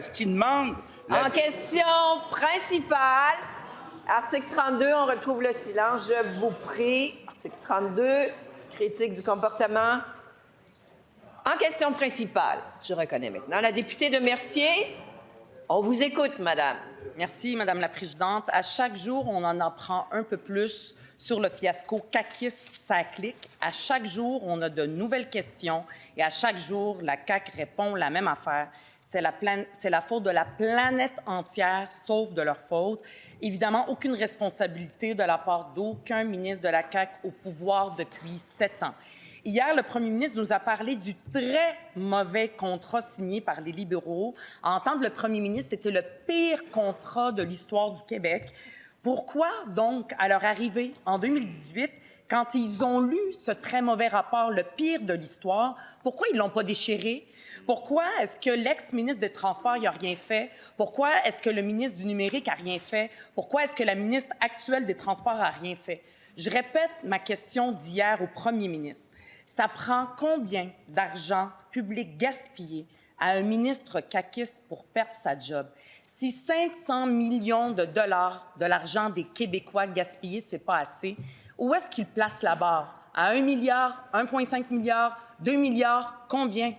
Ce qui demande... En question principale, article 32, on retrouve le silence. Je vous prie. Article 32, critique du comportement. En question principale, je reconnais maintenant la députée de Mercier. On vous écoute, madame. Merci, Madame la Présidente. À chaque jour, on en apprend un peu plus sur le fiasco caquiste ça clique. À chaque jour, on a de nouvelles questions et à chaque jour, la CAQ répond la même affaire. C'est la faute de la planète entière, sauf de leur faute. Évidemment, aucune responsabilité de la part d'aucun ministre de la CAQ au pouvoir depuis 7 ans. Hier, le premier ministre nous a parlé du très mauvais contrat signé par les libéraux. À entendre le premier ministre, c'était le pire contrat de l'histoire du Québec. Pourquoi, donc, à leur arrivée en 2018, quand ils ont lu ce très mauvais rapport, le pire de l'histoire, pourquoi ils ne l'ont pas déchiré? Pourquoi est-ce que l'ex-ministre des Transports n'a rien fait? Pourquoi est-ce que le ministre du Numérique n'a rien fait? Pourquoi est-ce que la ministre actuelle des Transports n'a rien fait? Je répète ma question d'hier au premier ministre. Ça prend combien d'argent public gaspillé à un ministre caquiste pour perdre sa job? Si 500 millions de dollars de l'argent des Québécois gaspillés, c'est pas assez, où est-ce qu'il place la barre? À 1 milliard, 1,5 milliard, 2 milliards, combien?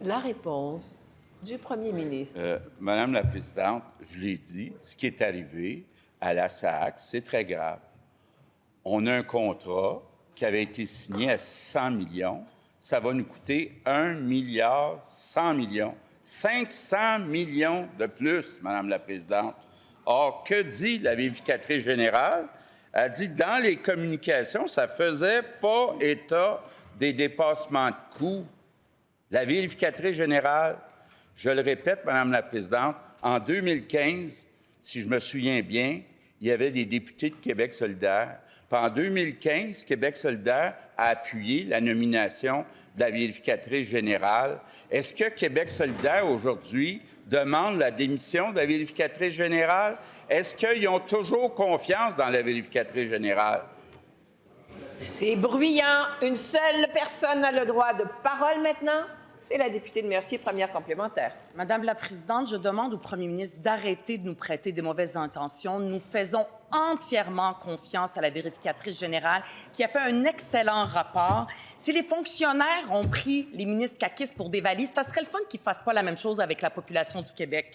La réponse du premier ministre. Madame la Présidente, je l'ai dit, ce qui est arrivé à la SAC, c'est très grave. On a un contrat qui avait été signé à 100 millions. Ça va nous coûter 1 milliard 100 millions. 500 millions de plus, Madame la Présidente. Or, que dit la vérificatrice générale? Elle dit dans les communications, ça ne faisait pas état des dépassements de coûts. La vérificatrice générale, je le répète, Madame la Présidente, en 2015, si je me souviens bien, il y avait des députés de Québec solidaire. Puis en 2015, Québec solidaire a appuyé la nomination de la vérificatrice générale. Est-ce que Québec solidaire, aujourd'hui, demande la démission de la vérificatrice générale? Est-ce qu'ils ont toujours confiance dans la vérificatrice générale? C'est bruyant. Une seule personne a le droit de parole maintenant. C'est la députée de Mercier, première complémentaire. Madame la Présidente, je demande au premier ministre d'arrêter de nous prêter des mauvaises intentions. Nous faisons entièrement confiance à la vérificatrice générale qui a fait un excellent rapport. Si les fonctionnaires ont pris les ministres caquistes pour des valises, ça serait le fun qu'ils ne fassent pas la même chose avec la population du Québec.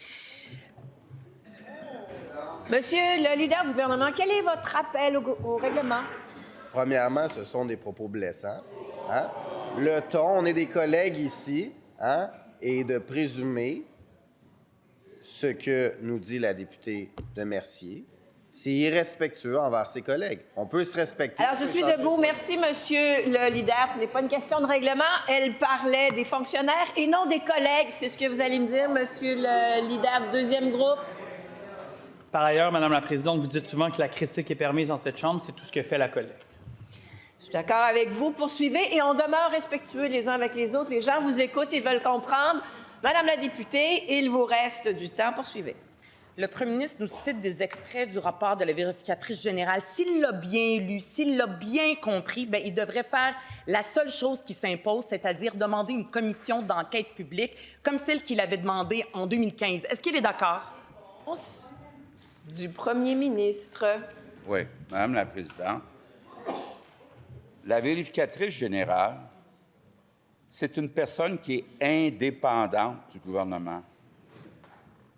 Monsieur le leader du gouvernement, quel est votre rappel au règlement? Premièrement, ce sont des propos blessants. Hein? Le ton, on est des collègues ici, hein? Et de présumer ce que nous dit la députée de Mercier, c'est irrespectueux envers ses collègues. On peut se respecter. Alors, je suis debout. Merci, monsieur le leader. Ce n'est pas une question de règlement. Elle parlait des fonctionnaires et non des collègues. C'est ce que vous allez me dire, monsieur le leader du deuxième groupe? Par ailleurs, Madame la Présidente, vous dites souvent que la critique est permise dans cette Chambre. C'est tout ce que fait la collègue. Je suis d'accord avec vous. Poursuivez et on demeure respectueux les uns avec les autres. Les gens vous écoutent et veulent comprendre. Madame la députée, il vous reste du temps. Poursuivez. Le premier ministre nous cite des extraits du rapport de la vérificatrice générale. S'il l'a bien lu, s'il l'a bien compris, bien, il devrait faire la seule chose qui s'impose, c'est-à-dire demander une commission d'enquête publique comme celle qu'il avait demandée en 2015. Est-ce qu'il est d'accord? Du premier ministre. Oui, Madame la Présidente. La vérificatrice générale, c'est une personne qui est indépendante du gouvernement.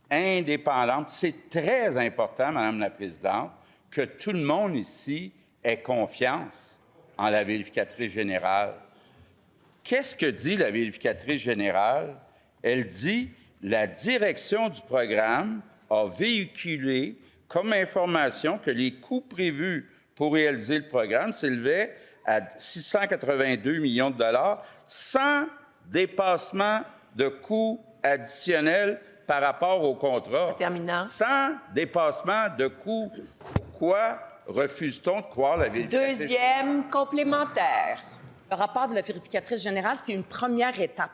Indépendante. C'est très important, Madame la Présidente, que tout le monde ici ait confiance en la vérificatrice générale. Qu'est-ce que dit la vérificatrice générale? Elle dit « La direction du programme a véhiculé comme information que les coûts prévus pour réaliser le programme s'élevaient à 682 millions de dollars sans dépassement de coûts additionnels par rapport au contrat. Terminant. Sans dépassement de coûts. Pourquoi refuse-t-on de croire la vérificatrice? Deuxième complémentaire. Le rapport de la vérificatrice générale, c'est une première étape.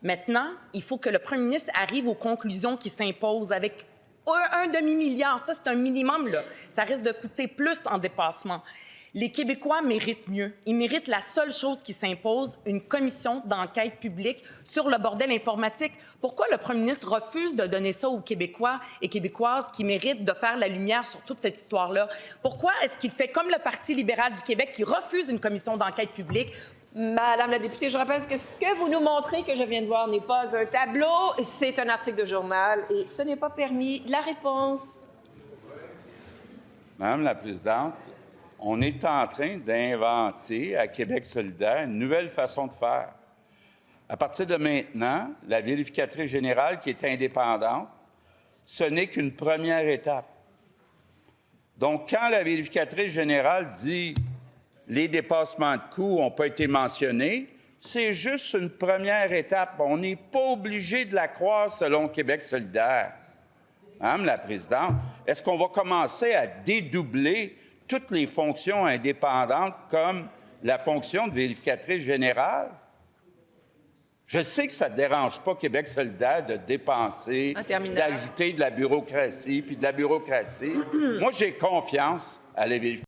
Maintenant, il faut que le premier ministre arrive aux conclusions qui s'imposent avec un demi-milliard. Ça, c'est un minimum, là. Ça risque de coûter plus en dépassement. Les Québécois méritent mieux. Ils méritent la seule chose qui s'impose, une commission d'enquête publique sur le bordel informatique. Pourquoi le premier ministre refuse de donner ça aux Québécois et Québécoises qui méritent de faire la lumière sur toute cette histoire-là? Pourquoi est-ce qu'il fait comme le Parti libéral du Québec qui refuse une commission d'enquête publique? Madame la députée, je rappelle que ce que vous nous montrez, que je viens de voir, n'est pas un tableau, c'est un article de journal et ce n'est pas permis. La réponse? Madame la présidente, on est en train d'inventer à Québec solidaire une nouvelle façon de faire. À partir de maintenant, la vérificatrice générale qui est indépendante, ce n'est qu'une première étape. Donc, quand la vérificatrice générale dit les dépassements de coûts n'ont pas été mentionnés, c'est juste une première étape. On n'est pas obligé de la croire selon Québec solidaire. Madame la présidente, est-ce qu'on va commencer à dédoubler toutes les fonctions indépendantes comme la fonction de vérificatrice générale? Je sais que ça ne dérange pas Québec solidaire de dépenser, d'ajouter de la bureaucratie, puis de la bureaucratie. Moi, j'ai confiance à la vérificatrice.